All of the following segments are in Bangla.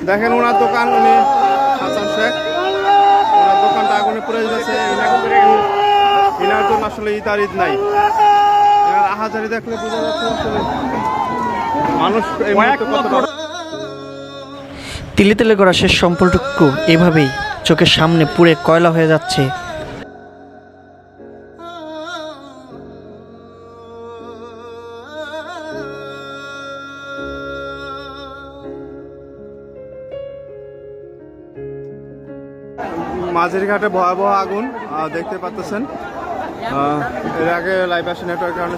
দেখেন ওনার দোকান, উনি হাসান শেখ, ওনার দোকানটা আগুনে পুড়ে যাচ্ছে। এনার জন্য আসলে ঈদ আর ঈদ নাই। আহাজারি দেখলে বোঝা যাচ্ছে আসলে মানুষ এই মুহূর্তে কতটা। তিলে তিলে করা শেষ সম্পর্কটুকু এভাবেই চোখের সামনে পুড়ে কয়লা হয়ে যাচ্ছে। মাঝেরঘাটে ভয়াবহ আগুন দেখতে পাচ্ছেন। এর আগে লাইভ আসে নেটওয়ার্কের কারণে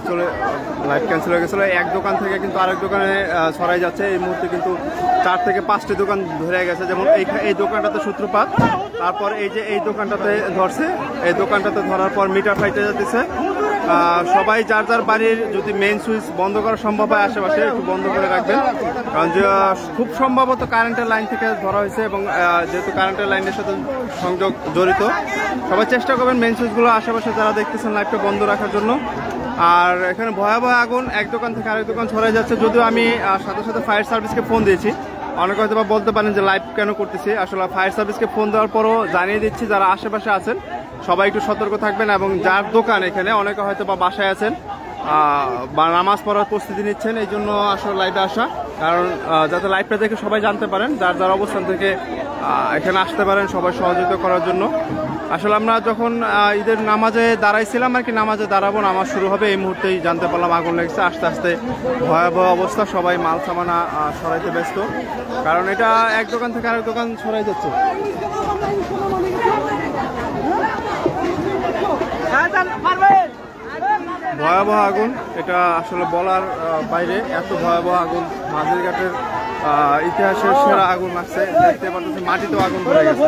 লাইভ ক্যান্সেল হয়ে গেছিলো। এক দোকান থেকে কিন্তু আরেক দোকানে ছড়াই যাচ্ছে। এই মুহূর্তে কিন্তু 4 থেকে 5টি দোকান ধরে গেছে। যেমন এই দোকানটাতে সূত্রপাত, তারপর এই যে এই দোকানটাতে ধরছে, এই দোকানটাতে ধরার পর মিটার ফাইটে যাচ্ছে। সবাই যার যার বাড়ির যদি মেইন সুইচ বন্ধ করা সম্ভব হয় আশেপাশে একটু বন্ধ করে রাখবেন, কারণ যে খুব সম্ভবত কারেন্টের লাইন থেকে ধরা হয়েছে এবং যেহেতু কারেন্টের লাইনের সাথে সংযোগ জড়িত, সবাই চেষ্টা করবেন মেইন সুইচগুলো আশেপাশে যারা দেখতেছেন লাইটটা বন্ধ রাখার জন্য। আর এখানে ভয়াবহ আগুন, এক দোকান থেকে আরেক দোকান ছড়াই যাচ্ছে। যদিও আমি সাথে সাথে ফায়ার সার্ভিসকে ফোন দিয়েছি। অনেকে হয়তো বলতে পারেন যে লাইভ কেন করতেছি, আসলে ফায়ার সার্ভিসকে ফোন দেওয়ার পরও জানিয়ে দিচ্ছি যারা আশেপাশে আছেন সবাই একটু সতর্ক থাকবেন, এবং যার দোকান এখানে অনেকে হয়তো বা বাসায় আছেন বা নামাজ পড়ার প্রস্তুতি নিচ্ছেন, এই জন্য আসলে লাইভে আসা, কারণ যাতে লাইভটা দেখে সবাই জানতে পারেন যার যার অবস্থান থেকে এখানে আসতে পারেন সবাই সহযোগিতা করার জন্য। আসলে আমরা যখন ঈদের নামাজে দাঁড়াইছিলাম আর কি, নামাজে দাঁড়াবো, নামাজ শুরু হবে, এই মুহূর্তেই জানতে পারলাম আগুন লেগেছে। আস্তে আস্তে ভয়াবহ অবস্থা, সবাই মাল সামানা সরাইতে ব্যস্ত, কারণ এটা এক দোকান থেকে আরেক দোকান সরাই যাচ্ছে। ভয়াবহ আগুন, এটা আসলে বলার বাইরে, এত ভয়াবহ আগুন। মাঝেরঘাটের ইতিহাসের সেরা আগুন লাগছে, দেখতে পাচ্ছেন মাটিতেও আগুন ধরে গেছে।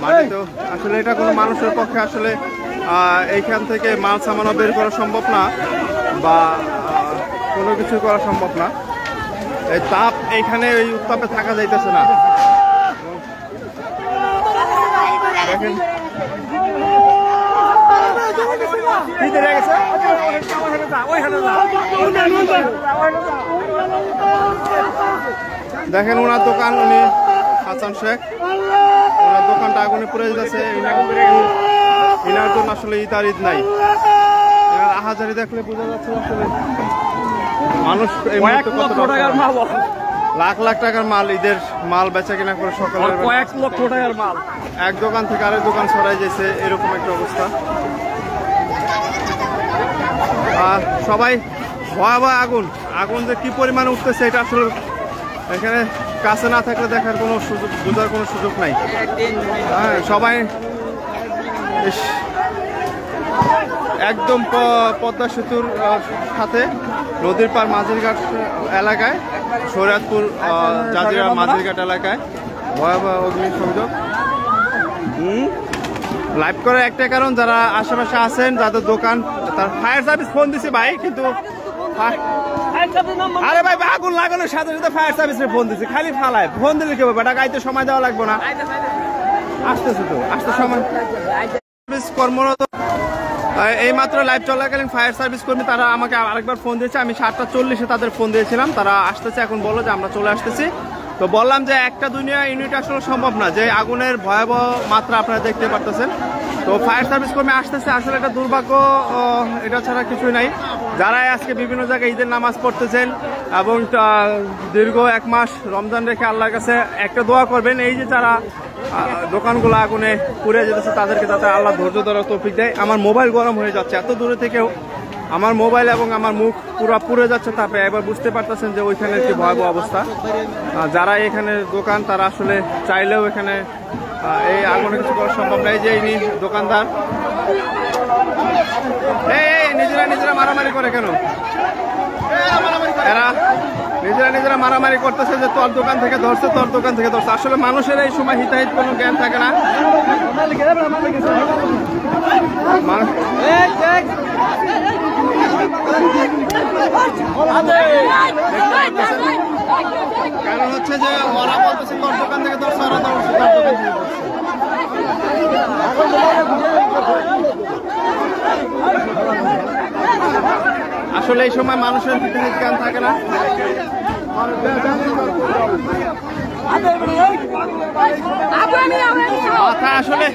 মাটিতেও আসলে এটা কোনো মানুষের পক্ষে আসলে এইখান থেকে মাল সামানো বের করা সম্ভব না বা কোনো কিছু করা সম্ভব না। এই তাপ, এইখানে এই উত্তাপে থাকা যাইতেছে না। দেখেন দেখেন ওনার দোকান, উনি হাসান শেখ, ওনার দোকানটা আগুনে পুড়ে যাচ্ছে। এনার জন্য আসলে ঈদ আর ঈদ নাই। আহাজারি দেখলে বোঝা যাচ্ছে আসলে মানুষ এই মুহূর্তে কতটা। লাখ লাখ টাকার মাল, ঈদের মাল বেচা কিনা করে সকালে কয়েক লক্ষ টাকার মাল এক দোকান থেকে আরেক দোকান ছড়াই যাচ্ছে, এরকম একটা অবস্থা। আর সবাই ভয়াবহ আগুন, আগুন যে কি পরিমাণে উঠতেছে এটা আসলে এখানে কাছে না থাকলে দেখার কোনো সুযোগ, বোঝার কোনো সুযোগ নাই। হ্যাঁ, সবাই একদম পদ্মা সেতুর সাথে নদীর পার মাঝেরঘাট এলাকায়, শরীয়তপুর জাজিরা মাঝেরঘাট এলাকায় ভয়াবহ অগ্নি সংযোগ। লাইভ করার একটা কারণ, যারা আশেপাশে আছেন যাদের দোকান, তার ফায়ার সার্ভিস ফোন দিছি ভাই, কিন্তু আরে ভাই আগুন লাগানোর সাথে সাথে ফায়ার সার্ভিসে ফোন দিছি, খালি ফালায় ফোন দিলে কি হবে, গাইতে সময় দেওয়া লাগবে না, আসতেছে তো, আসতে সময়। কর্মরত এই মাত্র লাইভ চলাকালীন ফায়ার সার্ভিস কর্মী তারা আমাকে আরেকবার ফোন দিয়েছে। আমি 7:40-এ তাদের ফোন দিয়েছিলাম, তারা আসতেছে, এখন বললো যে আমরা চলে আসতেছি। তো বললাম যে একটা দুনিয়া ইউনিট আসলে সম্ভব না, যে আগুনের ভয়াবহ মাত্রা আপনারা দেখতে পারতেছেন। তো ফায়ার সার্ভিস কর্মী আসতেছে, আসলে এটা দুর্ভাগ্য, এটা ছাড়া কিছুই নাই। যারা আজকে বিভিন্ন জায়গায় ঈদের নামাজ পড়তেছেন এবং দীর্ঘ 1 মাস রমজান রেখে আল্লাহর কাছে একটা দোয়া করবেন, এই যে যারা দোকানগুলো আগুনে পুড়ে যেতেছে তাদেরকে যাতে আল্লাহ ধৈর্য ধরার তৌফিক দেয়। আমার মোবাইল গরম হয়ে যাচ্ছে, এত দূরে থেকেও আমার মোবাইল এবং আমার মুখ পুরো পুড়ে যাচ্ছে তাপে। এবার বুঝতে পারতেছেন যে ওইখানে কি ভয়াবহ অবস্থা। যারা এখানে দোকান, তারা আসলে চাইলেও এখানে এই আগুনে কিছু করা সম্ভব নয়। যে ইনি দোকানদার, এই নিজেরা মারামারি করে কেন? এরা নিজেরা মারামারি করতেছে যে তোর দোকান থেকে ধরছে, তোর দোকান থেকে ধরছে। আসলে মানুষের এই সময় হিতাহিত কোনো জ্ঞান থাকে না। কারণ হচ্ছে যে ওরা বলতেছে তোর দোকান থেকে ধরছে, ওরা ধরছে তোর দোকান থেকে ধরছে। আসলে এই সময় মানুষের হিতাহিত জ্ঞান থাকে না। মাথা আসলে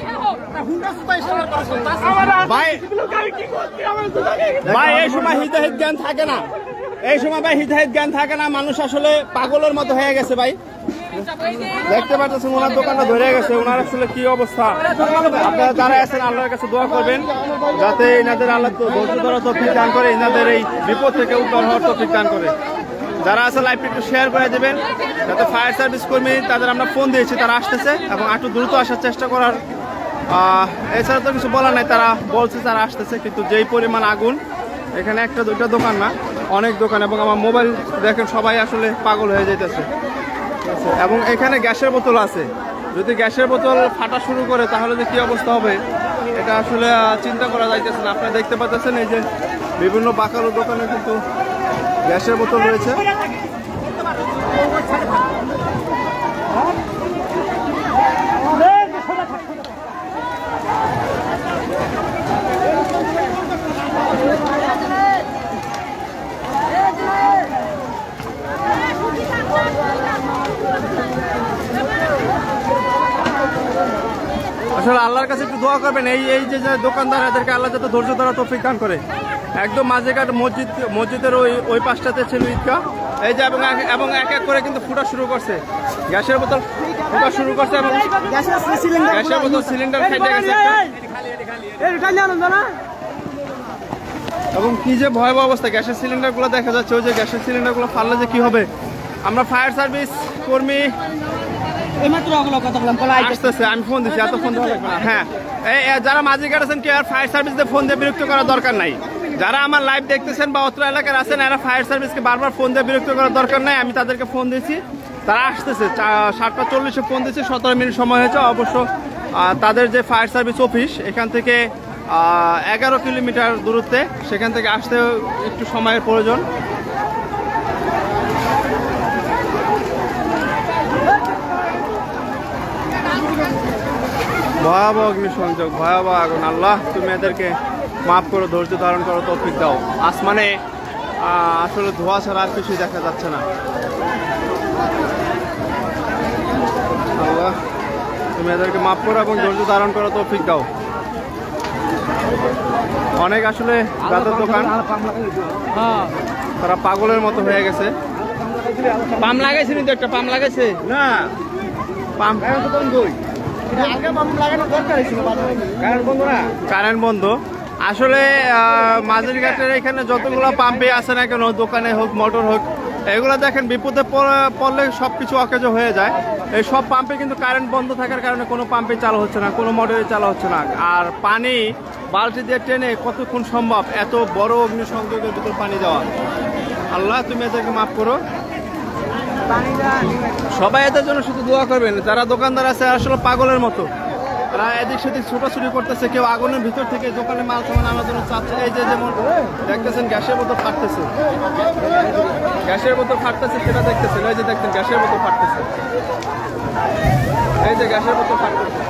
ভাই ভাই এই সময় হিতাহিত জ্ঞান থাকে না, এই সময় ভাই হিতাহিত জ্ঞান থাকে না, মানুষ আসলে পাগলের মতো হয়ে গেছে ভাই। দেখতে পাচ্ছেন ওনার দোকানটা ধরে গেছে, ওনার আসলে কি অবস্থা। আপনারা যারা আছেন আল্লাহর কাছে দোয়া করবেন যাতে এনাদের আল্লাহ ধৈর্য ধরা তৌফিক দান করে, এনাদের এই বিপদ থেকে উদ্ধার হওয়ার তৌফিক দান করে। যারা আছে লাইভটি একটু শেয়ার করে দেবেন যাতে ফায়ার সার্ভিস কর্মী, তাদের আমরা ফোন দিয়েছি, তারা আসতেছে এবং একটু দ্রুত আসার চেষ্টা করার। এছাড়া তো কিছু বলার নাই, তারা বলছে তারা আসতেছে, কিন্তু যেই পরিমাণ আগুন, এখানে একটা দুইটা দোকান না, অনেক দোকান, এবং আমার মোবাইল দেখেন সবাই আসলে পাগল হয়ে যেতেছে। এবং এখানে গ্যাসের বোতল আছে, যদি গ্যাসের বোতল ফাটা শুরু করে তাহলে যে কি অবস্থা হবে এটা আসলে চিন্তা করা যাইতেছে না। আপনারা দেখতে পাচ্ছেন এই যে বিভিন্ন বাকালো দোকানে কিন্তু গ্যাসের বোতল রয়েছে। আসলে আল্লাহর কাছে একটু দোয়া করবেন, এই যে দোকানদার এদেরকে আল্লাহ যাতে ধৈর্য ধরা তৌফিক দান করে। একদম মাঝেঘাট মসজিদের ওই পাশটাতে ছিল ঈদগাহ, এই যে এবং এক এক করে কিন্তু ফুটা শুরু করছে, গ্যাসের বোতল ফুটা শুরু করছে এবং গ্যাসের বোতল সিলিন্ডার খাইতে গেছে এবং কি যে ভয়াবহ অবস্থা। গ্যাসের সিলিন্ডার গুলো দেখা যাচ্ছে, ওই যে গ্যাসের সিলিন্ডার গুলো ফাললে যে কি হবে। আমরা ফায়ার সার্ভিস কর্মী আসতেছে, আমি ফোন দিচ্ছি, এত ফোন দেওয়া লাগবে না। হ্যাঁ, যারা মাঝিঘাট আছেন কেউ আর ফায়ার সার্ভিসে ফোন দিয়ে বিরক্ত করার দরকার নাই। যারা আমার লাইভ দেখতেছেন বা অত্র এলাকার আছেন, এরা ফায়ার সার্ভিসকে বারবার ফোন দিয়ে বিরক্ত করার দরকার নাই। আমি তাদেরকে ফোন দিয়েছি, তারা আসতেছে। 7:40 ফোন দিয়েছে, 17 মিনিট সময় হয়েছে। অবশ্য তাদের যে ফায়ার সার্ভিস অফিস এখান থেকে 11 কিলোমিটার দূরত্বে, সেখান থেকে আসতে একটু সময়ের প্রয়োজন। ভয়াবহ অগ্নিসংযোগ, ভয়াবহ আগুন। আল্লাহ তুমি এদেরকে মাফ করো, ধৈর্য ধারণ করো, তৌফিক দাও। আসমানে আসলে ধোঁয়া ছাড়া আর কিছুই দেখা যাচ্ছে না। আল্লাহ তুমি এদেরকে মাফ করো এবং ধৈর্য ধারণ করো, তৌফিক দাও। অনেক আসলে রাতের দোকান, তারা পাগলের মতো হয়ে গেছে। পাম লাগাইছে নি তো, একটা পাম লাগাইছে না, পাম কারেন্ট বন্ধ। আসলে মাঝিরঘাটের এখানে যতগুলো পাম্পে আছে না কেন, দোকানে হোক মোটর হোক, এগুলো দেখেন বিপদে পড়লে সবকিছু অকেজো হয়ে যায়। এই সব পাম্পে কিন্তু কারেন্ট বন্ধ থাকার কারণে কোনো পাম্পে চালু হচ্ছে না, কোনো মোটরে চালু হচ্ছে না। আর পানি বালতি দিয়ে টেনে কতক্ষণ সম্ভব এত বড় অগ্নিসংযোগের ভিতর পানি দেওয়া। আল্লাহ তুমি এদেরকে মাফ করো। সবাই এদের জন্য শুধু দোয়া করবেন। যারা দোকানদার আছে আসলে পাগলের মতো, তারা এদিক সেদিক ছোটাছুটি করতেছে, কেউ আগুনের ভিতর থেকে দোকানে মাল সামান আনার জন্য চাচ্ছে। এই যে যেমন দেখতেছেন গ্যাসের বোতল ফাটতেছে, গ্যাসের বোতল ফাটতেছে, সেটা দেখতেছেন। এই যে দেখতেন গ্যাসের বোতল ফাটতেছে, এই যে গ্যাসের বোতল ফাটতেছে,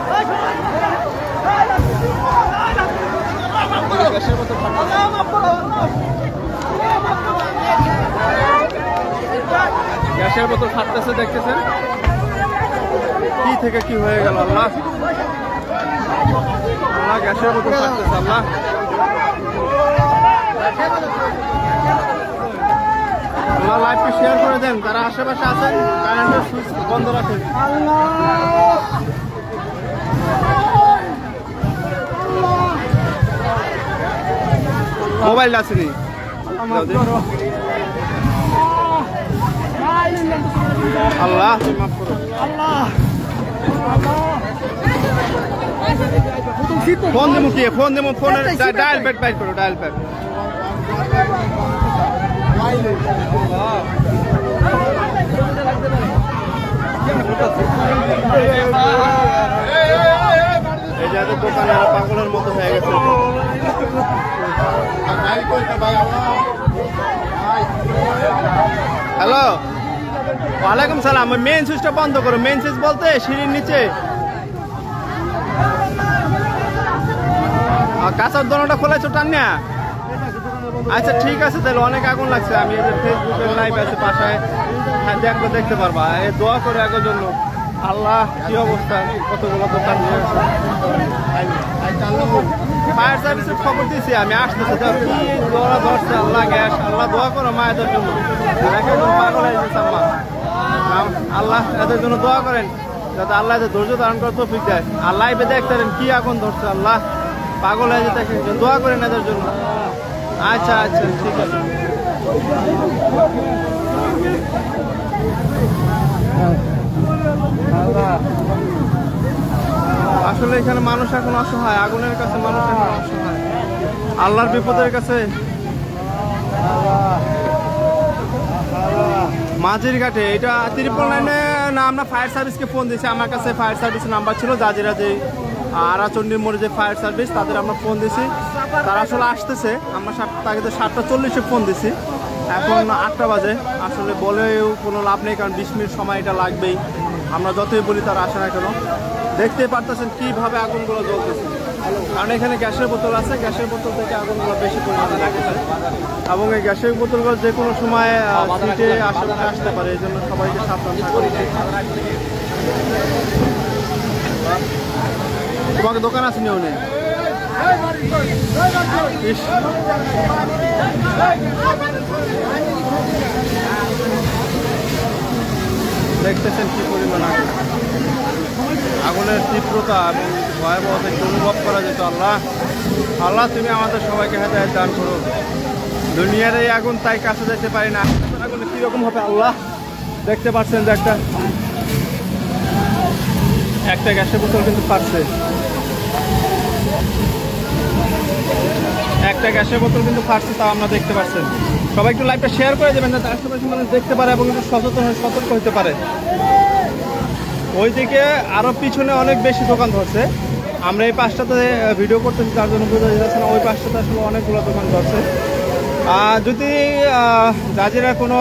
গ্যাসের বোতল ফাটতেছে। গ্যাসের বোতল ফাটতেছে দেখতেছেন, কি থেকে কি হয়ে গেল। আল্লাহ আল্লাহ গ্যাসের বোতল ফাটতেছে। আল্লাহ আল্লাহ লাইভটি শেয়ার করে দেন, যারা আশেপাশে আছেন কারেন্টের সুইচ বন্ধ রাখেন। মোবাইল আসেনি, আল্লাহ মাফ করো। ফোন দেবো কি, ফোন দেবো, ফোনের ডায়াল প্যাড বাইর করো, ডায়াল প্যাড। এই যাদের দোকানে পাগলের মতো হয়ে গেছে। হ্যালো, ওয়ালাইকুম সালাম। ওই মেইন সুইচটা বন্ধ করো। মেইন সুইচ বলতে সিঁড়ির নিচে কাঁচার দোনোটা খোলাইছো টান না। আচ্ছা ঠিক আছে, তাহলে অনেক আগুন লাগছে। আমি এই যে ফেসবুকের লাইভ আছে, বাসায় দেখলে দেখতে পারবা। এই দোয়া করে আগের জন্য। আল্লাহ কি অবস্থা, কতগুলো দোকান নিয়ে ফায়ার সার্ভিসের খবর দিয়েছি আমি, আসতেছে কি দোয়া ধরছে। আল্লাহ গ্যাস, আল্লাহ দোয়া করো মায়েদের জন্য, পাগল হয়ে গেছে আম্মা। আল্লাহ এদের জন্য দোয়া করেন যাতে আল্লাহ এদের ধৈর্য ধারণ করার তৌফিক দেয়। আল্লাহ এবার দেখতে কি আগুন ধরছে, আল্লাহ পাগল হয়ে যেতে দোয়া করেন এদের জন্য। আচ্ছা আচ্ছা ঠিক আছে। আসলে এখানে মানুষ এখন অসহায়, আগুনের কাছে মানুষ এখন অসহায়, আল্লাহর বিপদের কাছে। মাঝির ঘাটে এটা 999 না, আমরা ফায়ার সার্ভিসকে ফোন দিয়েছি। আমার কাছে ফায়ার সার্ভিসের নাম্বার ছিল, জাজিরা যে আরাচন্ডির মোড়ে যে ফায়ার সার্ভিস, তাদের আমরা ফোন দিয়েছি। তারা আসলে আসতেছে। আমরা তাকে 7:40 ফোন দিছি, এখন 8টা বাজে। আসলে বলেও কোনো লাভ নেই, কারণ 20 মিনিট সময় এটা লাগবেই। আমরা যতই বলি তারা আসে না কেন। দেখতেই পারতেছেন কীভাবে আগুনগুলো জ্বলতেছে, কারণ এখানে গ্যাসের বোতল আছে, গ্যাসের বোতল থেকে আগুনগুলো বেশি পরিমাণে লাগছে এবং এই গ্যাসের বোতলগুলো যে কোনো সময় সিটে আসতে পারে, এই জন্য সবাইকে সাবধান থাকা উচিত। তোমাকে দোকান আছে নিয়েও নেই। দেখতেছেন কি পরিমাণ আগুন, আগুনের তীব্রতা এবং ভয়াবহতা একটু অনুভব করা যেত। আল্লাহ আল্লাহ তুমি আমাদের সবাইকে হেদায়েত দান করো। দুনিয়ার এই আগুন তাই কাছে যেতে পারি না। আগুনে কীরকম হবে আল্লাহ দেখতে পাচ্ছেন যে একটা গ্যাসের বোতল কিন্তু পারছে, একটা গ্যাসের বোতল কিন্তু ফাটছে, তাও আমরা দেখতে পাচ্ছেন। সবাই একটু লাইভটা শেয়ার করে দেবেন যাতে আশেপাশে মানুষ দেখতে পারে এবং একটু সচেতন হয়ে সতর্ক হতে পারে। ওইদিকে আরও পিছনে অনেক বেশি দোকান ধরছে। আমরা এই পাশটাতে ভিডিও করতেছি, তার জন্য বোঝা যাচ্ছে না। ওই পাশটাতে আসলে অনেকগুলো দোকান ধরছে। যদি জাজিরা কোনো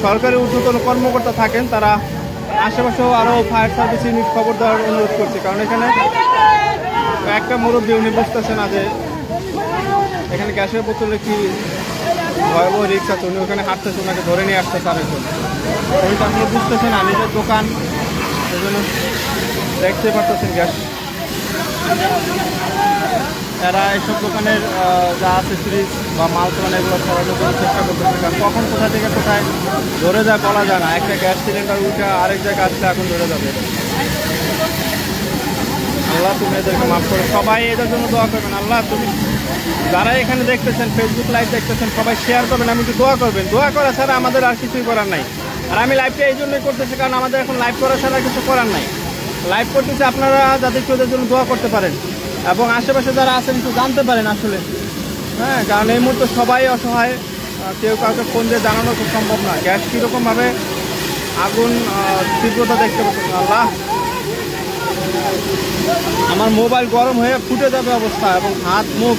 সরকারি ঊর্ধ্বতন কর্মকর্তা থাকেন, তারা আশেপাশেও আরও ফায়ার সার্ভিস ইউনিট খবর দেওয়ার অনুরোধ করছে, কারণ এখানে একটা মুরব্বী উনি বুঝতেছে না যে এখানে গ্যাসের বোতলে কি ভয়াবহ রিক্স আছে। উনি ওখানে হাঁটতেছে, ওনাকে ধরে নিয়ে আসতেছে আরেকজন। ওইটা আপনি বুঝতেছে না, নিজের দোকান, এই জন্য দেখতে পারতেছেন গ্যাস। এরা এইসব দোকানের যা আছে ফ্রিজ বা মাল সামান এগুলো সরানোর জন্য চেষ্টা করতেছে, কারণ কখন কোথা থেকে কোথায় ধরে যায় বলা যায় না। একটা গ্যাস সিলিন্ডার উঠে আরেক জায়গায় আসলে এখন ধরে যাবে। আল্লাহ তুমি এদেরকে মাফ করো। সবাই এদের জন্য দোয়া করবেন। আল্লাহ তুমি যারা এখানে দেখতেছেন, ফেসবুক লাইভ দেখতেছেন, সবাই শেয়ার করবেন, আমি একটু দোয়া করবেন। দোয়া করা ছাড়া আমাদের আর কিছুই করার নাই। আর আমি লাইভটা এই জন্যই করতেছি, কারণ আমাদের এখন লাইভ করা ছাড়া কিছু করার নাই। লাইভ করতেছি আপনারা যাতে একটু ওদের জন্য দোয়া করতে পারেন এবং আশেপাশে যারা আছেন একটু জানতে পারেন আসলে। হ্যাঁ, কারণ এই মুহূর্তে সবাই অসহায়, কেউ কাউকে ফোন দিয়ে জানানো খুব সম্ভব না। গ্যাস কীরকমভাবে আগুন তীব্রতা দেখতে পাচ্ছেন। আল্লাহ আমার মোবাইল গরম হয়ে ফুটে যাবে অবস্থা, এবং হাত মুখ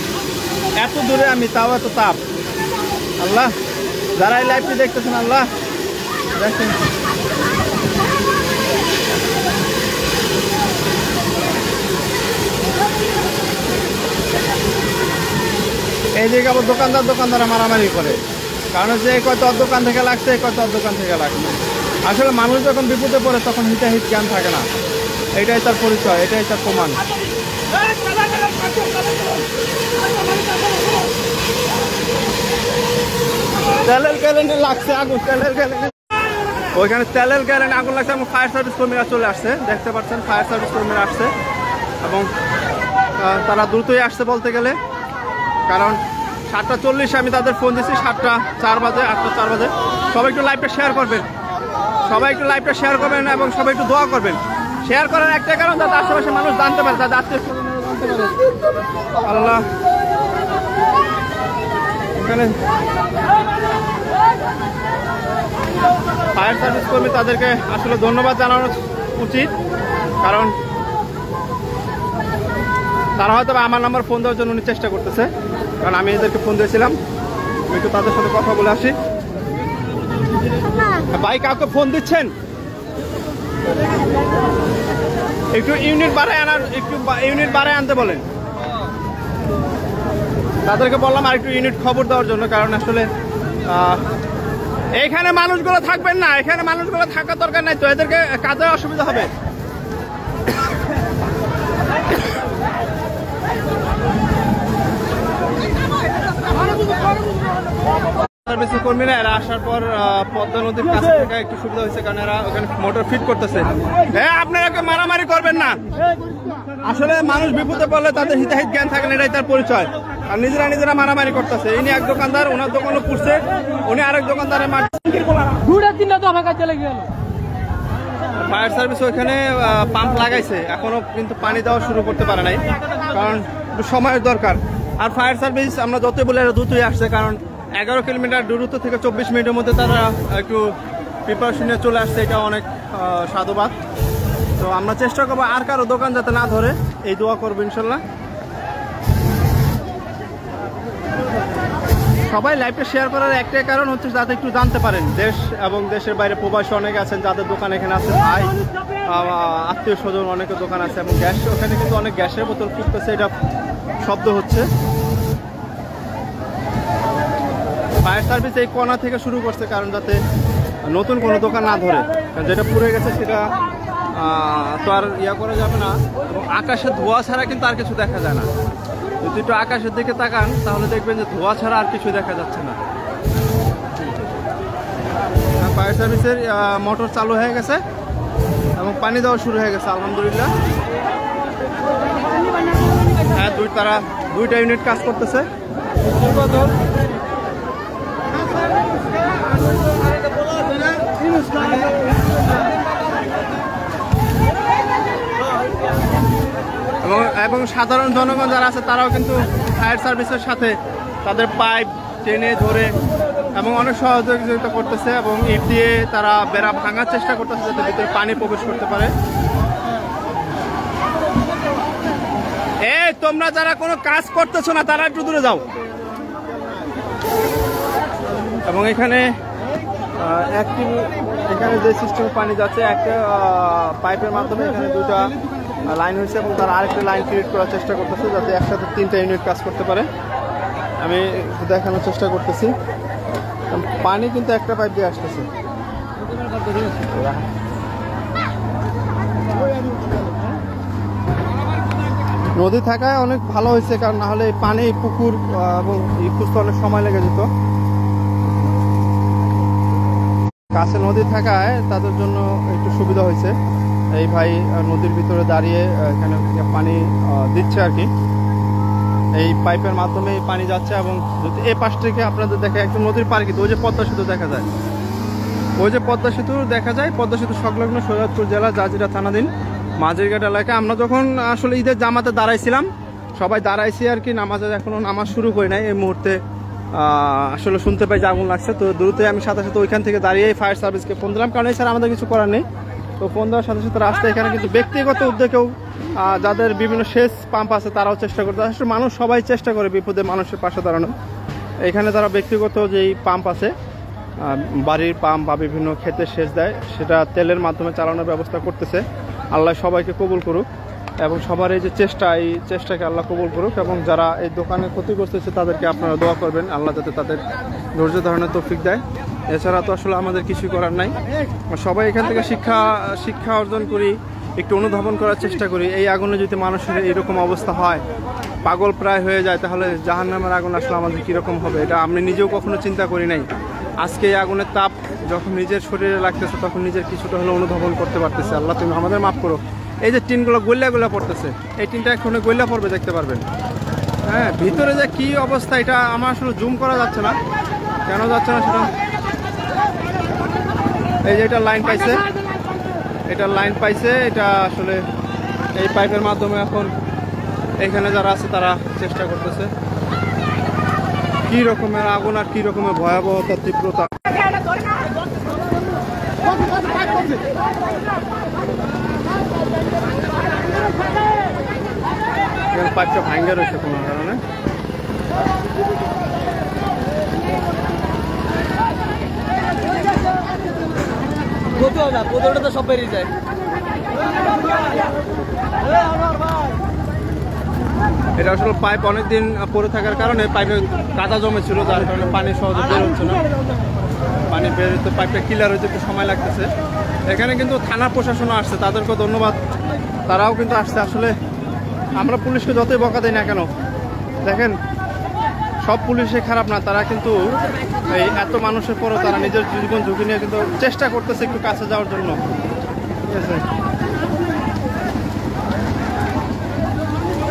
এত দূরে আমি, তাও এত তাপ। আল্লাহ যারা এই লাইভটি দেখতেছেন, আল্লাহ দেখেন এইদিকে আবার দোকানদার মারামারি করে, কারণ যে কত দোকান থেকে লাগছে, কত দোকান থেকে লাগছে। আসলে মানুষ যখন বিপদে পড়ে তখন হিতাহিত জ্ঞান থাকে না। এটাই তার পরিচয়, এটাই তার প্রমাণ। তেলের গ্যালেনে লাগছে আগুন, তেলের গ্যালেনে, ওইখানে তেলের গ্যালেনে আগুন লাগছে এবং ফায়ার সার্ভিস কর্মীরা চলে আসছে। দেখতে পাচ্ছেন ফায়ার সার্ভিস কর্মীরা আসছে এবং তারা দ্রুতই আসছে বলতে গেলে, কারণ 7:40 আমি তাদের ফোন দিচ্ছি, 7:04 বাজে, 8:04 বাজে। সবাই একটু লাইভটা শেয়ার করবেন, সবাই একটু লাইভটা শেয়ার করবেন এবং সবাই একটু দোয়া করবেন। শেয়ার করার একটা কারণ যাতে আশেপাশে মানুষ জানতে পারে, যাতে আত্মীয়-স্বজনেরা জানতে পারে। আল্লাহ এখানে ফায়ার সার্ভিস কর্মী, তাদেরকে আসলে ধন্যবাদ জানানো উচিত, কারণ তারা হয়তো আমার নাম্বার ফোন দেওয়ার জন্য উনি চেষ্টা করতেছে, কারণ আমি এদেরকে ফোন দিয়েছিলাম। আমি একটু তাদের সাথে কথা বলে আসি। ভাই কাউকে ফোন দিচ্ছেন? একটু ইউনিট বাড়ায় আনতে বলেন। তাদেরকে বললাম আর একটু ইউনিট খবর দেওয়ার জন্য, কারণ আসলে এখানে মানুষগুলো থাকবেন না, এখানে মানুষগুলো থাকার দরকার নাই তো, এদেরকে কাজে অসুবিধা হবে। সার্ভিসের কর্মীরা এরা আসার পর পদ্মা নদীর কাছ থেকে একটু সুবিধা হয়েছে, কারণ এরা ওখানে মোটর ফিট করতেছে। হ্যাঁ, আপনারা মারামারি করবেন না। আসলে মানুষ বিপদে পড়লে তাদের হিতাহিত জ্ঞান থাকে না, এটাই তার পরিচয়। আর নিজেরা মারামারি করতেছে। ইনি এক দোকানদার, ওনার দোকানও পুড়ছে, উনি আরেক দোকানদারের ফায়ার সার্ভিস ওইখানে পাম্প লাগাইছে, এখনো কিন্তু পানি দেওয়া শুরু করতে পারে নাই, কারণ একটু সময়ের দরকার। আর ফায়ার সার্ভিস আমরা যতই বলে এরা দ্রুতই আসছে, কারণ 11 কিলোমিটার দূরত্ব থেকে 24 মিনিটের মধ্যে তারা একটু প্রিপারেশন নিয়ে চলে আসছে, এটা অনেক সাধুবাদ। তো আমরা চেষ্টা করবো আর কারো দোকান যাতে না ধরে, এই দোয়া করবো ইনশাল্লাহ। সবাই লাইভটা শেয়ার করার একটাই কারণ হচ্ছে যাতে একটু জানতে পারেন, দেশ এবং দেশের বাইরে প্রবাসী অনেকে আছেন যাদের দোকান এখানে আছে, ভাই আত্মীয় স্বজন অনেকের দোকান আছে, এবং গ্যাস ওখানে কিন্তু অনেক গ্যাসের বোতল ফুটতেছে, এটা শব্দ হচ্ছে। ফায়ার সার্ভিস এই কোণা থেকে শুরু করছে, কারণ যাতে নতুন কোনো দোকান না ধরে, যেটা পুড়ে গেছে সেটা তো আর ইয়া করা যাবে না। এবং আকাশে ধোঁয়া ছাড়া কিন্তু আর কিছু দেখা যায় না। যদি একটু আকাশের দিকে তাকান তাহলে দেখবেন যে ধোঁয়া ছাড়া আর কিছু দেখা যাচ্ছে না। ফায়ার সার্ভিসের মোটর চালু হয়ে গেছে এবং পানি দেওয়া শুরু হয়ে গেছে আলহামদুলিল্লাহ। হ্যাঁ, তারা 2টা ইউনিট কাজ করতেছে। এবং সাধারণ জনগণ যারা আছে তারাও কিন্তু ফায়ার সার্ভিসের সাথে তাদের পাইপ টেনে ধরে এবং অনেক সহযোগিতা করতেছে, এবং ইট দিয়ে তারা বেড়া ভাঙার চেষ্টা করতেছে যাতে ভিতরে পানি প্রবেশ করতে পারে। এই তোমরা যারা কোনো কাজ করতেছো না তারা একটু দূরে যাও। এবং এখানে এখানে যে সিস্টেম পানি যাচ্ছে, একটা পাইপের মাধ্যমে এখানে 2টা লাইন হয়েছে, এবং তারা আরেকটা লাইন ক্রিয়েট করার চেষ্টা করতেছে যাতে একসাথে 3টা ইউনিট কাজ করতে পারে। আমি দেখানোর চেষ্টা করতেছি, পানি কিন্তু একটা পাইপ দিয়ে আসতেছে। নদী থাকায় অনেক ভালো হয়েছে, কারণ না হলে পানি পুকুর এবং খুঁজতে অনেক সময় লেগে যেত। কাছে নদী থাকায় তাদের জন্য একটু সুবিধা হয়েছে। এই ভাই নদীর ভিতরে দাঁড়িয়ে এখানে পানি দিচ্ছে আর কি, এই পাইপের মাধ্যমে পানি যাচ্ছে। এবং যদি এই পাশ থেকে আপনাদের দেখে একদম নদীর পার, কিন্তু ওই যে পদ্মা সেতু দেখা যায়, ওই যে পদ্মা সেতু দেখা যায়, পদ্মা সেতু সংলগ্ন সৈয়দপুর জেলা জাজিরা থানাধীন মাঝিরঘাট এলাকায়। আমরা যখন আসলে ঈদের জামাতে দাঁড়াইছিলাম, সবাই দাঁড়াইছি আর কি, নামাজের এখনো নামাজ শুরু করি নাই। এই মুহূর্তে আসলে শুনতে পাই যে আগুন লাগছে, তো দ্রুতই আমি সাথে সাথে ওইখান থেকে দাঁড়িয়ে ফায়ার সার্ভিসকে ফোন দিলাম, কারণ এছাড়া আমাদের কিছু করার নেই। তো ফোন দেওয়ার সাথে সাথে রাস্তায় এখানে কিন্তু ব্যক্তিগত উদ্যোগেও যাদের বিভিন্ন সেচ পাম্প আছে তারাও চেষ্টা করতে, আসলে মানুষ সবাই চেষ্টা করে বিপদে মানুষের পাশে দাঁড়ানো। এখানে তারা ব্যক্তিগত যেই পাম্প আছে, বাড়ির পাম্প বা বিভিন্ন ক্ষেতে সেচ দেয়, সেটা তেলের মাধ্যমে চালানোর ব্যবস্থা করতেছে। আল্লাহ সবাইকে কবুল করুক, এবং সবার এই যে চেষ্টা, এই চেষ্টাকে আল্লাহ কবুল করুক। এবং যারা এই দোকানে ক্ষতিগ্রস্ত হচ্ছে তাদেরকে আপনারা দোয়া করবেন, আল্লাহ যাতে তাদের ধৈর্য ধারণের তৌফিক দেয়। এছাড়া তো আসলে আমাদের কিছু করার নাই। সবাই এখান থেকে শিক্ষা অর্জন করি, একটু অনুধাবন করার চেষ্টা করি। এই আগুনে যদি মানুষের এরকম অবস্থা হয়, পাগল প্রায় হয়ে যায়, তাহলে জাহান্নামের আগুন আসলে আমাদের কীরকম হবে, এটা আমি নিজেও কখনো চিন্তা করি নাই। আজকে এই আগুনের তাপ যখন নিজের শরীরে লাগতেছে, তখন নিজের কিছুটা হলে অনুধাবন করতে পারতেছে। আল্লাহ তুমি আমাদের মাফ করো। এই যে টিনগুলো গল্লা পড়তেছে, এই টিনটা এক্ষুনি গল্লা পড়বে, দেখতে পারবেন। হ্যাঁ, ভিতরে যে কি অবস্থা এটা আমার আসলে জুম করা যাচ্ছে না, কেন যাচ্ছে না সেটা। এই যে এটা লাইন পাইছে, এটা আসলে এই পাইপের মাধ্যমে এখন এখানে যারা আছে তারা চেষ্টা করতেছে। কি রকমের আগুন আর কি রকমের ভয়াবহতা, তীব্রতা। পাইপটা ভাঙ্গে রয়েছে কোনো কারণে। সব বেরিয়ে যায়। এটা আসলে পাইপ অনেকদিন পরে থাকার কারণে পাইপে কাদা জমেছিল, যার কারণে পানি সহজে বের হচ্ছে না। পানি বের হতে, পাইপটা ক্লিয়ার হতে একটু সময় লাগতেছে। এখানে কিন্তু থানা প্রশাসনও আসছে, তাদেরকেও ধন্যবাদ, তারাও কিন্তু আসছে। আসলে আমরা পুলিশকে যতই বকা দিই না কেন, দেখেন সব পুলিশে খারাপ না, তারা কিন্তু এই এত মানুষের পরও তারা নিজের জীবন ঝুঁকি নিয়ে কিন্তু চেষ্টা করতেছে একটু কাছে যাওয়ার জন্য, ঠিক আছে।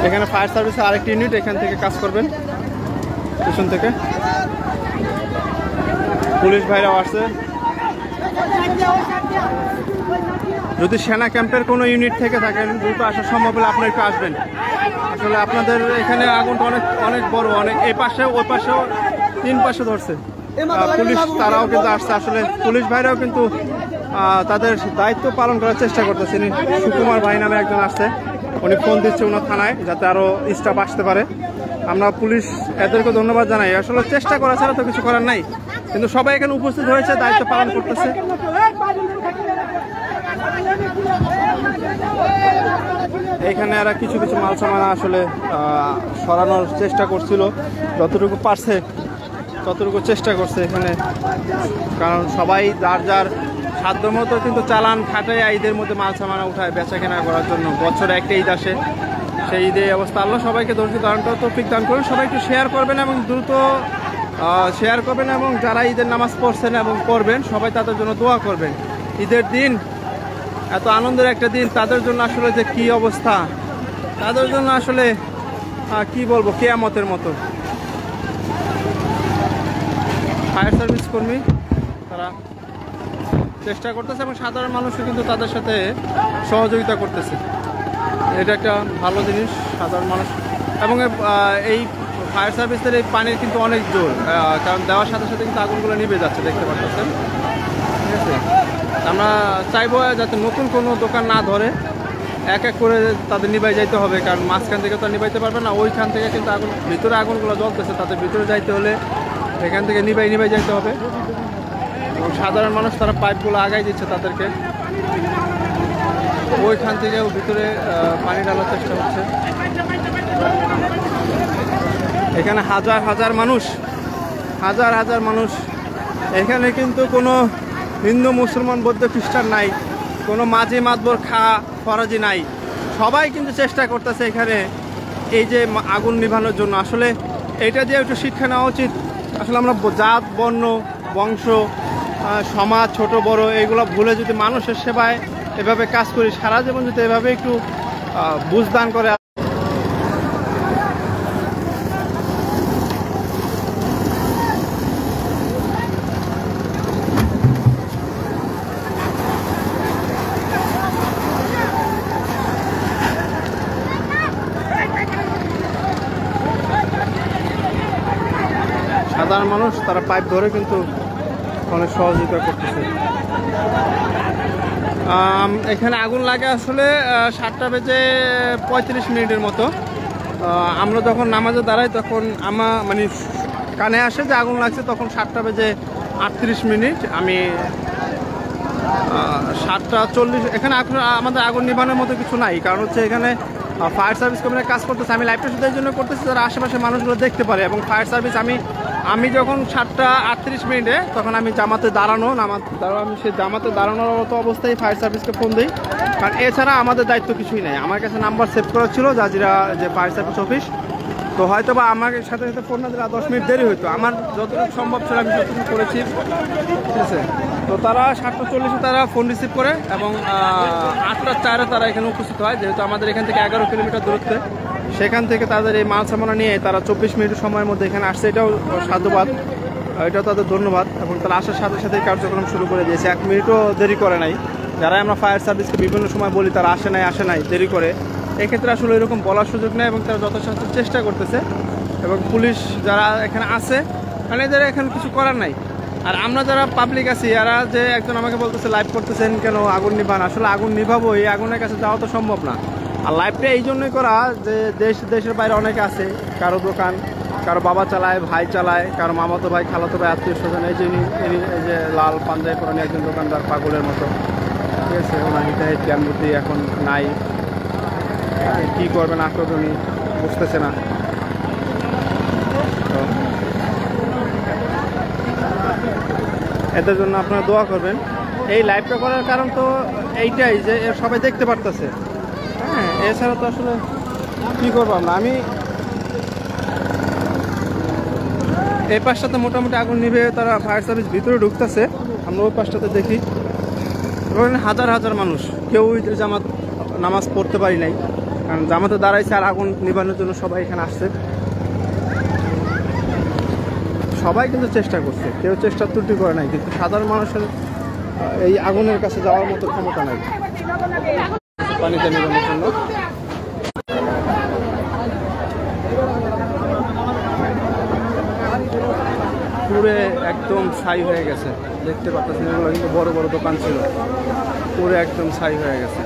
এখানে ফায়ার সার্ভিসের আরেকটি ইউনিট এখান থেকে কাজ করবেন, পিছন থেকে পুলিশ ভাইরাও আসছে। যদি সেনা ক্যাম্পের কোনো ইউনিট থেকে থাকেন, দ্রুত আসা সম্ভব হলে আপনারা একটু আসবেন। আসলে আপনাদের এখানে আগুনটা অনেক অনেক বড়, অনেক এই পাশে ওই পাশেও 3 পাশে ধরছে। পুলিশ তারাও কিন্তু আসছে। আসলে পুলিশ ভাইরাও কিন্তু তাদের দায়িত্ব পালন করার চেষ্টা করতেছে। সুকুমার ভাই নামে একজন আসছে, উনি ফোন দিচ্ছে ওনার থানায় যাতে আরও স্টাফ আসতে পারে। আমরা পুলিশ এদেরকে ধন্যবাদ জানাই। আসলে চেষ্টা করা ছাড়া তো কিছু করার নাই, কিন্তু সবাই এখানে উপস্থিত হয়েছে, দায়িত্ব পালন করতেছে। এইখানে এরা কিছু কিছু মাল সামান আসলে সরানোর চেষ্টা করছিল, যতটুকু পারছে ততটুকু চেষ্টা করছে এখানে, কারণ সবাই যার যার সাধ্য মতো কিন্তু চালান খাটায় ঈদের মধ্যে মাল সামানা উঠায় বেচা কেনা করার জন্য। বছরে একটা ঈদ আসে, সেই ঈদে অবস্থা। আল্লাহ সবাইকে ধৈর্য ধারণটা তৌফিক দান করেন। সবাই একটু শেয়ার করবেন এবং দ্রুত শেয়ার করবেন, এবং যারা ঈদের নামাজ পড়ছেন এবং পড়বেন সবাই তাদের জন্য দোয়া করবেন। ঈদের দিন এত আনন্দের একটা দিন, তাদের জন্য আসলে যে কি অবস্থা, তাদের জন্য আসলে কি বলবো, কিয়ামতের মতো। ফায়ার সার্ভিস কর্মী তারা চেষ্টা করতেছে এবং সাধারণ মানুষও কিন্তু তাদের সাথে সহযোগিতা করতেছে। এটা একটা ভালো জিনিস, সাধারণ মানুষ। এবং এই ফায়ার সার্ভিসের এই পানির কিন্তু অনেক জোর, কারণ দেওয়ার সাথে সাথে কিন্তু আগুনগুলো নিভে যাচ্ছে, দেখতে পাচ্ছেন, ঠিক আছে। আমরা চাইবো যাতে নতুন কোনো দোকান না ধরে, এক এক করে তাদের নিভাই যাইতে হবে, কারণ মাঝখান থেকে তো নিভাইতে পারবে না। ওইখান থেকে কিন্তু আগুন, ভিতরে আগুনগুলো জ্বলতেছে, তাদের ভিতরে যাইতে হলে এখান থেকে নিভাই যাইতে হবে। এবং সাধারণ মানুষ তারা পাইপগুলো আগাই দিচ্ছে তাদেরকে, ওইখান থেকেও ভিতরে পানি ঢালার চেষ্টা হচ্ছে। এখানে হাজার হাজার মানুষ, এখানে কিন্তু কোনো হিন্দু মুসলমান বৌদ্ধ খ্রিস্টান নাই, কোনো মাঝি মাতবর ফরাজি নাই, সবাই কিন্তু চেষ্টা করতেছে এখানে এই যে আগুন নিভানোর জন্য। আসলে এটা দিয়ে একটু শিক্ষা নেওয়া উচিত। আসলে আমরা জাত বর্ণ বংশ সমাজ ছোট বড় এগুলো ভুলে যদি মানুষের সেবায় এভাবে কাজ করি, সারা জীবন যদি এভাবে একটু বুঝদান করে। সাধারণ মানুষ তারা পাইপ ধরে কিন্তু অনেক সহযোগিতা করতেছে। এখানে আগুন লাগে আসলে 7টা বেজে 35 মিনিটের মতো। আমরা যখন নামাজে দাঁড়াই তখন মানে কানে আসে যে আগুন লাগছে, তখন 7টা বেজে 38 মিনিট। আমি 7টা 40 এখানে আমাদের আগুন নিভানোর মতো কিছু নাই, কারণ হচ্ছে এখানে ফায়ার সার্ভিস কর্মীরা কাজ করতেছে। আমি লাইভটা শুধু এই জন্য করতেছি যারা আশেপাশে মানুষগুলো দেখতে পারে। এবং ফায়ার সার্ভিস আমি যখন 7টা 38 মিনিটে তখন আমি জামাতে আমি সেই জামাতে দাঁড়ানোর মতো অবস্থায় ফায়ার সার্ভিসকে ফোন দিই, কারণ এছাড়া আমাদের দায়িত্ব কিছুই নেই। আমার কাছে নাম্বার সেভ করা ছিল জাজিরা যে ফায়ার সার্ভিস অফিস, তো হয়তো বা আমাকে সাথে সাথে ফোন না দিলে 10 মিনিট দেরি হইতো। আমার যতটুকু সম্ভব ছিল আমি যতটুকু করেছি, ঠিক আছে। তো তারা 7টা 40-এ তারা ফোন রিসিভ করে এবং 8টা 4-এ তারা এখানে উপস্থিত হয়, যেহেতু আমাদের এখান থেকে 11 কিলোমিটার দূরত্বে। সেখান থেকে তাদের এই মাল সামানা নিয়ে তারা 24 মিনিটের সময়ের মধ্যে এখানে আসছে, এটাও সাধুবাদ, এটাও তাদের ধন্যবাদ। এবং তারা আসার সাথে সাথে কার্যক্রম শুরু করে দিয়েছে, 1 মিনিটও দেরি করে নাই। যারা আমরা ফায়ার সার্ভিসকে বিভিন্ন সময় বলি তারা আসে নাই দেরি করে, এক্ষেত্রে আসলে এরকম বলার সুযোগ নেই এবং তারা যথাসাধ্য চেষ্টা করতেছে। এবং পুলিশ যারা এখানে আছে, মানে এদের এখানে কিছু করার নাই। আর আমরা যারা পাবলিক আছি, এরা যে একজন আমাকে বলতেছে লাইভ করতেছেন কেন, আগুন নিভান। আসলে আগুন নিভাবো, এই আগুনের কাছে যাওয়া তো সম্ভব না। আর লাইভটা এই জন্যই করা যে দেশের বাইরে অনেকে আছে, কারো দোকান, কারো বাবা চালায়, ভাই চালায়, কারো মামাতো ভাই, খালাতো ভাই, আত্মীয় স্বজন। এই যে লাল পাঞ্জাবি পরানি একজন দোকানদার পাগলের মতো, ঠিক আছে। ওনার হিতাহিত জ্ঞান বুদ্ধি এখন নাই, কী করবে না করবে উনি বুঝতেছে না। তো এদের জন্য আপনারা দোয়া করবেন। এই লাইভটা করার কারণ তো এইটাই যে সবাই দেখতে পারতেছে, হ্যাঁ, এছাড়া তো আসলে কী করবো আমরা। আমি এই পাশটাতে মোটামুটি আগুন নিভে তারা ফায়ার সার্ভিস ভিতরে ঢুকতেছে, আমরা ওই পাশটাতে দেখি ওখানে হাজার হাজার মানুষ। কেউ ঈদের জামাত নামাজ পড়তে পারি নাই, কারণ জামাতে দাঁড়াইছে আর আগুন নিভানোর জন্য সবাই এখানে আসছে। সবাই কিন্তু চেষ্টা করছে, কেউ চেষ্টা ত্রুটি করে নাই, কিন্তু সাধারণ মানুষের এই আগুনের কাছে যাওয়ার মতো ক্ষমতা নাই পানিতে নিভানোর জন্য। পুরে একদম ছাই হয়ে গেছে, দেখতে পাচ্ছেন এগুলো কিন্তু বড় বড় দোকান ছিল, পুরে একদম ছাই হয়ে গেছে।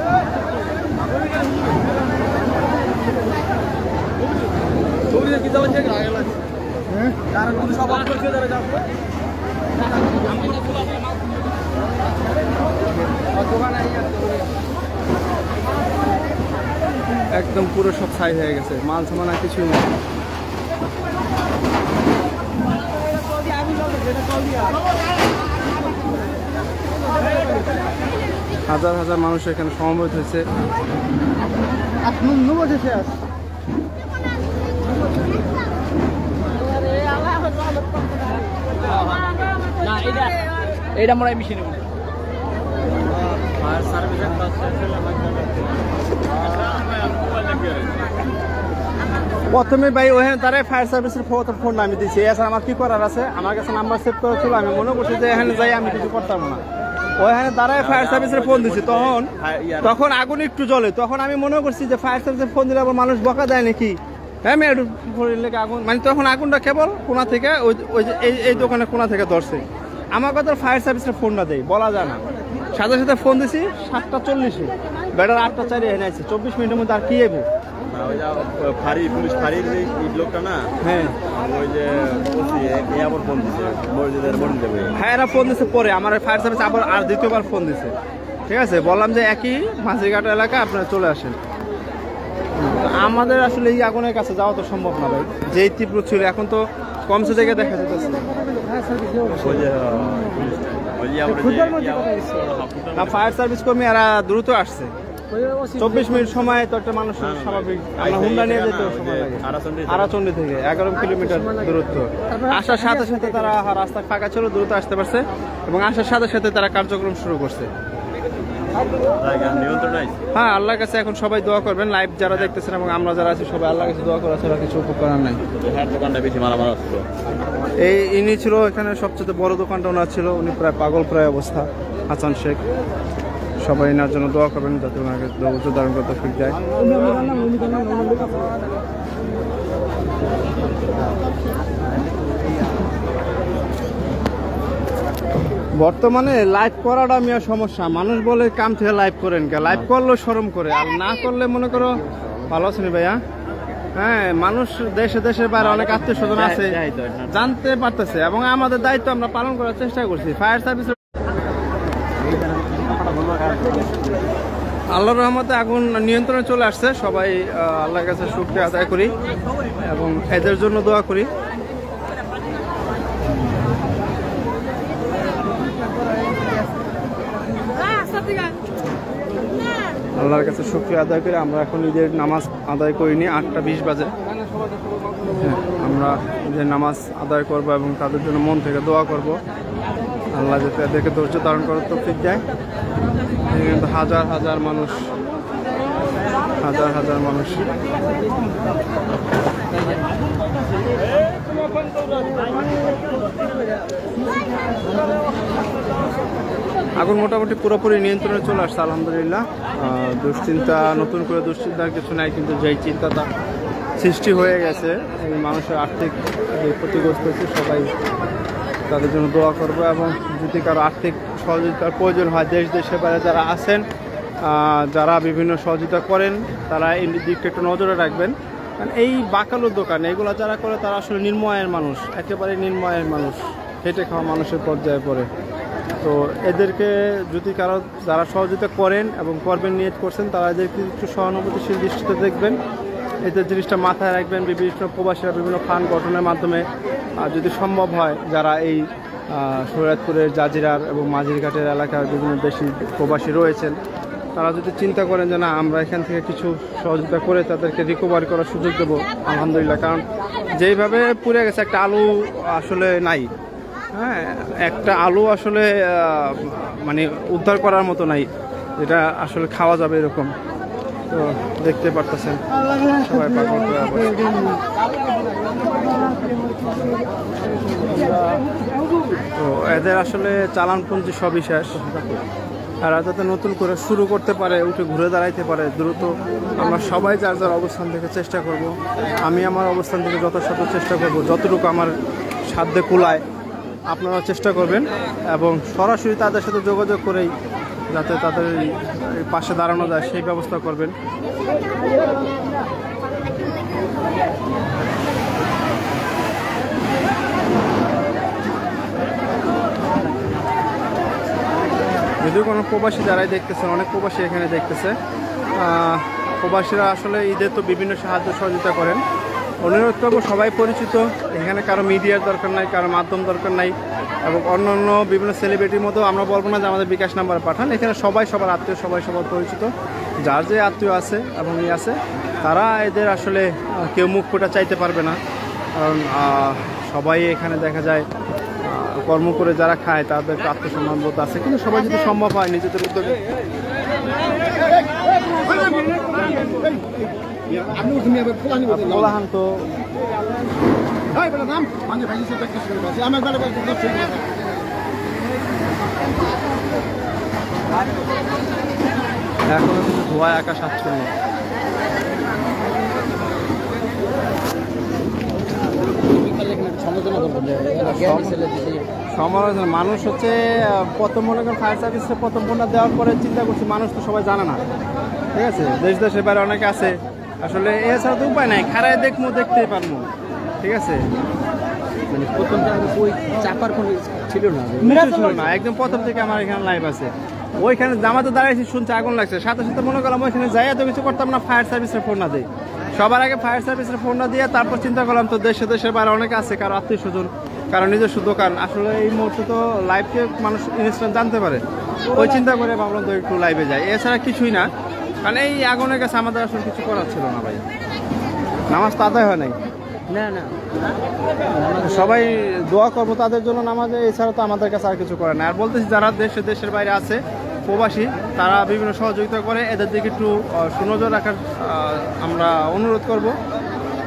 একদম পুরো সব ছাই হয়ে গেছে, মাল সামান আর কিছুই নেই। হাজার হাজার মানুষ এখানে সমবেত হয়েছে। এইটা মনে হয় মেশিনে প্রথমে ভাই ওখানে তারা ফায়ার সার্ভিসের ফোন আমি দিচ্ছি, এছাড়া আমার কি করার আছে? আমার কাছে নাম্বার সেভ করা ছিল, আমি মনে করছি যে এখানে যাই আমি কিছু করতাম না। ওখানে দাঁড়ায় ফায়ার সার্ভিসের ফোন দিচ্ছি, তখন আগুন একটু জ্বলে, তখন আমি মনে করছি যে ফায়ার সার্ভিসের ফোন দিলে আবার মানুষ বকা দেয় নাকি, হ্যাঁ মেয়ে লেগে আগুন, মানে তখন আগুনটা কেবল কোনা থেকে ওই যে এই দোকানের কোনা থেকে ধরছে। আমার কথা ফায়ার সার্ভিসের ফোনটা দেয় বলা যায় না, সাথে সাথে ফোন দিছি 7:40 বেটার 8:04 এনে আছে, 24 মিনিটের মধ্যে আর কি এবো। পুলিশ ফাঁড়ির যে লোকটা না, হ্যাঁ ওই যে আবার ফোন দিচ্ছে মসজিদের মন্দির দেবে, হ্যাঁ এরা ফোন দিচ্ছে পরে, আমার ফায়ার সার্ভিস আবার আর দ্বিতীয়বার ফোন দিচ্ছে। ঠিক আছে, বললাম যে একই মাঝিঘাট এলাকা আপনারা চলে আসেন। আমাদের আসলে এই আগুনের কাছে যাওয়া তো সম্ভব না ভাই, যেই তীব্র ছিল, এখন তো কমসে থেকে দেখা যেতেছে। ফায়ার সার্ভিস কর্মী এরা দ্রুত আসছে, 24 মিনিট সময় তো একটা মানুষ স্বাভাবিক, আমরা হুন্ডা নিয়ে যেতে সময় লাগে। আরাচন্ডী থেকে 11 কিলোমিটার দূরত্ব। আসার সাথে সাথে তারা রাস্তা ফাঁকা ছিল, দ্রুত আসতে পারছে এবং আসার সাথে সাথে তারা কার্যক্রম শুরু করছে। হ্যাঁ, আল্লাহর কাছে এখন সবাই দোয়া করবেন, লাইভ যারা দেখতেছেন এবং আমরা যারা আছি সবাই আল্লাহর কাছে দোয়া করা ছাড়া কিছু উপকরণ নাই। এই ইনি ছিল এখানে সবচেয়ে বড় দোকানটা ওনার ছিল, উনি প্রায় পাগল প্রায় অবস্থা, হাসান শেখ। সবাই এনার জন্য দোয়া করবেন যাতে ওনাকে ধৈর্য ধারণ করতে ঠিক যায়। বর্তমানে লাইভ করাটা মিয়া সমস্যা, মানুষ বলে কাম থেকে লাইভ করেন কে, লাইভ করলেও শরম করে, আর না করলে মনে করো ভালো আছেন ভাইয়া। হ্যাঁ, মানুষ দেশে দেশের বাইরে অনেক আত্মীয় স্বজন আছে, জানতে পারতেছে এবং আমাদের দায়িত্ব আমরা পালন করার চেষ্টা করছি। ফায়ার সার্ভিস আল্লাহর রহমতে আগুন নিয়ন্ত্রণে চলে আসছে, সবাই আল্লাহর কাছে শুকরিয়া আদায় করি এবং এদের জন্য দোয়া করি। আল্লাহর কাছে শুকরিয়া আদায় করে আমরা এখন ঈদের নামাজ আদায় করিনি, 8:20 বাজে। আমরা ঈদের নামাজ আদায় করব এবং তাদের জন্য মন থেকে দোয়া করব, আল্লাহ যাতে এদেরকে ধৈর্য ধারণ করার তৌফিক দেয়। কিন্তু হাজার হাজার মানুষ, হাজার হাজার মানুষ। আগুন মোটামুটি পুরোপুরি নিয়ন্ত্রণে চলে আসছে আলহামদুলিল্লাহ। দুশ্চিন্তা, নতুন করে দুশ্চিন্তার কিছু নাই, কিন্তু যেই চিন্তাটা সৃষ্টি হয়ে গেছে এই মানুষের আর্থিক যে ক্ষতিগ্রস্ত হচ্ছে, সবাই তাদের জন্য দোয়া করবো এবং যদি কারো আর্থিক সহযোগিতার প্রয়োজন হয়, দেশ দেশের বাইরে যারা আছেন, যারা বিভিন্ন সহযোগিতা করেন, তারা এই দিকটা একটু নজরে রাখবেন। কারণ এই বাকালুর দোকান এগুলো যারা করে তারা আসলে নির্ময়ের মানুষ, একেবারে নির্ময়ের মানুষ, খেটে খাওয়া মানুষের পর্যায়ে পড়ে। তো এদেরকে যদি কারো যারা সহযোগিতা করেন এবং করবেন নিয়ত করছেন, তারা এদেরকে একটু সহানুভূতিশীল দৃষ্টিতে দেখবেন, এদের জিনিসটা মাথায় রাখবেন। বিভিন্ন প্রবাসীরা বিভিন্ন ফান্ড গঠনের মাধ্যমে যদি সম্ভব হয়, যারা এই শরীয়তপুরের জাজিরার এবং মাঝিরঘাটের এলাকার বিভিন্ন দেশি প্রবাসী রয়েছেন, তারা যদি চিন্তা করেন যে না আমরা এখান থেকে কিছু সহযোগিতা করে তাদেরকে রিকভারি করার সুযোগ দেবো, আলহামদুলিল্লাহ। কারণ যেইভাবে পুড়ে গেছে, একটা আলু আসলে নাই, হ্যাঁ, একটা আলু আসলে মানে উদ্ধার করার মতো নাই, যেটা আসলে খাওয়া যাবে এরকম। তো দেখতে পারতেছেন সবাই পাগল হয়ে আছে। তো এদের আসলে চালানপঞ্জি সবই শেষ, আর যাতে নতুন করে শুরু করতে পারে, উঠে ঘুরে দাঁড়াইতে পারে দ্রুত। আমরা সবাই যার যার অবস্থান থেকে চেষ্টা করব, আমি আমার অবস্থান থেকে যথাসাধ্য চেষ্টা করব, যতটুকু আমার সাধ্যে কুলায় আপনারা চেষ্টা করবেন এবং সরাসরি তাদের সাথে যোগাযোগ করেই যাতে তাদের পাশে দাঁড়ানো যায় সেই ব্যবস্থা করবেন। যদিও কোনো প্রবাসী যারাই দেখতেছেন, অনেক প্রবাসী এখানে দেখতেছে, প্রবাসীরা আসলে ঈদে তো বিভিন্ন সাহায্য সহযোগিতা করেন। অনুরোধ করবো সবাই পরিচিত, এখানে কারো মিডিয়ার দরকার নাই, কারো মাধ্যম দরকার নাই, এবং অন্যান্য বিভিন্ন সেলিব্রিটির মতো আমরা বলবো না যে আমাদের বিকাশ নাম্বার পাঠান। এখানে সবাই সবার আত্মীয়, সবাই সবার পরিচিত, যার যে আত্মীয় আছে এবং ই আছে, তারা এদের আসলে কেউ মুখ ফোটা চাইতে পারবে না। কারণ সবাই এখানে দেখা যায় কর্ম করে যারা খায় তাদের আত্মসম্মান বোধ আছে, কিন্তু সবাই যদি সম্ভব হয় নিজেদের উদ্যোগে। কোলাহান তো এখনো কিন্তু ধোঁয়ায় আকাশ আচ্ছন্ন। সমালোচনা মানুষ হচ্ছে প্রথম মনে করেন ফায়ার সার্ভিসে প্রথম ফোনটা দেওয়ার পরে চিন্তা করছি মানুষ তো সবাই জানে না, ঠিক আছে, দেশ দেশের বাইরে অনেকে আছে, আসলে এছাড়া তো উপায় নাই, খারায় দেখতেই পারবো, ঠিক আছে। মানে প্রথমটা ওই চাপার কোনো ছিল না, একদম প্রথম থেকে আমার এখানে লাইভ আছে। ওইখানে জামাতে দাঁড়াইছি, শুনছে আগুন লাগছে, সাথে সাথে মনে করলাম ওইখানে যাই এত কিছু করতাম না, ফায়ার সার্ভিসের ফোন না দিই, সবার আগে ফায়ার সার্ভিসের ফোন না দিয়ে তারপর চিন্তা করলাম তো দেশের বাইরে অনেকে আছে, কারো আত্মীয় স্বজন, কারো নিজস্ব দোকান, আসলে এই মুহূর্তে তো লাইভকে মানুষ ইনস্ট্যান্ট জানতে পারে, ওই চিন্তা করে ভাবলাম তো একটু লাইভে যাই, এছাড়া কিছুই না। কারণ এই আগুনের কাছে আমাদের আসলে কিছু করার ছিল না ভাই, নামাজ তো আদায় হয় নাই, না না সবাই দোয়া করবো তাদের জন্য নামাজে, এছাড়া তো আমাদের কাছে আর কিছু করে না। আর বলতেছি যারা দেশের বাইরে আছে প্রবাসী, তারা বিভিন্ন সহযোগিতা করে, এদের দিকে একটু সুনজর রাখার আমরা অনুরোধ করব,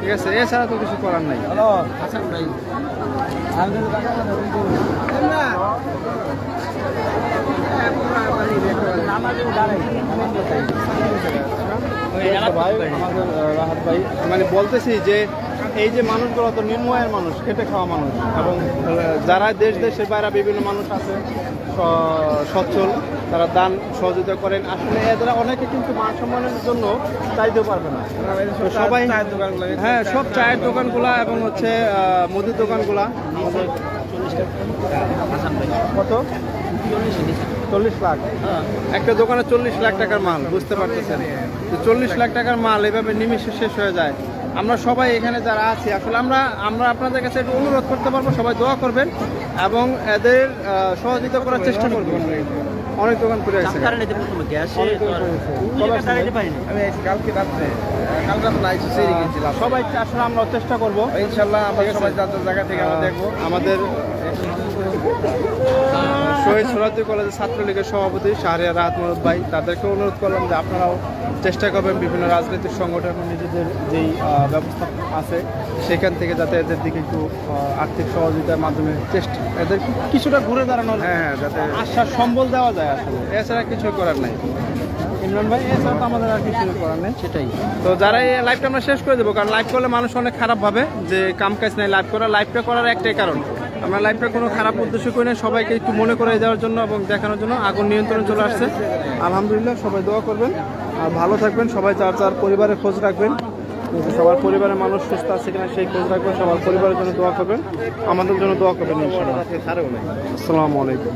ঠিক আছে, এছাড়া তো কিছু করার নাই। রাহাত ভাই, মানে বলতেছি যে এই যে মানুষগুলো তো নিম্ন আয়ের মানুষ, খেটে খাওয়া মানুষ, এবং যারা দেশের বাইরে বিভিন্ন মানুষ আছে সচ্ছল, তারা দান সহযোগিতা করেন, আসলে এদের অনেকে কিন্তু মান সম্মানের জন্য চাইতেও পারবে না, সবাই হ্যাঁ সব চায়ের দোকানগুলা এবং হচ্ছে মুদির দোকানগুলা আমাদের কত 40 লাখ একটা দোকানে 40 লাখ টাকার মাল, বুঝতে পারতেছেন, 40 লাখ টাকার মাল এভাবে নিমিষে শেষ হয়ে যায়। আমরা সবাই এখানে যারা আছি আসলে আমরা আপনাদের কাছে একটু অনুরোধ করতে পারবো, সবাই দোয়া করবেন এবং এদের সহযোগিতা করার চেষ্টা করবেন। অনেক দোকান করে গেছে, সবাই আসলে আমরা চেষ্টা করবো ইনশাল্লাহ, আমরা সবাই যাদের জায়গা থেকে আমরা দেখবো। আমাদের শহীদ সোহরাওয়ার্দী কলেজের ছাত্রলীগের সভাপতি শাহরিয়ার রাহাত মারুফ ভাই, তাদেরকে অনুরোধ করলাম যে আপনারাও চেষ্টা করবেন বিভিন্ন রাজনৈতিক সংগঠন নিজেদের যেই ব্যবস্থা আছে সেখান থেকে যাতে এদের দিকে একটু আর্থিক সহযোগিতার মাধ্যমে এদের কিছুটা ঘুরে দাঁড়ানোর যাতে আশ্বাস সম্বল দেওয়া যায়, আসলে এছাড়া কিছু করার নাই। ইমরান ভাই, এছাড়া তো আমাদের আর কিছু করার নেই, সেটাই। তো যারা এই লাইভটা আমরা শেষ করে দেবো, কারণ লাইভ করলে মানুষ অনেক খারাপ ভাবে যে কাম কাজ নাই, লাইভটা করার একটাই কারণ, আমরা লাইভটা কোনো খারাপ উদ্দেশ্য করি না, সবাইকে একটু মনে করে দেওয়ার জন্য এবং দেখানোর জন্য। আগুন নিয়ন্ত্রণে চলে আসছে আলহামদুলিল্লাহ, সবাই দোয়া করবেন আর ভালো থাকবেন, সবাই যার পরিবারের খোঁজ রাখবেন, সবার পরিবারের মানুষ সুস্থ আছে কিনা সেই খোঁজ রাখবেন, সবার পরিবারের জন্য দোয়া করবেন, আমাদের জন্য দোয়া করবেন ইনশাআল্লাহ। আসসালামু আলাইকুম।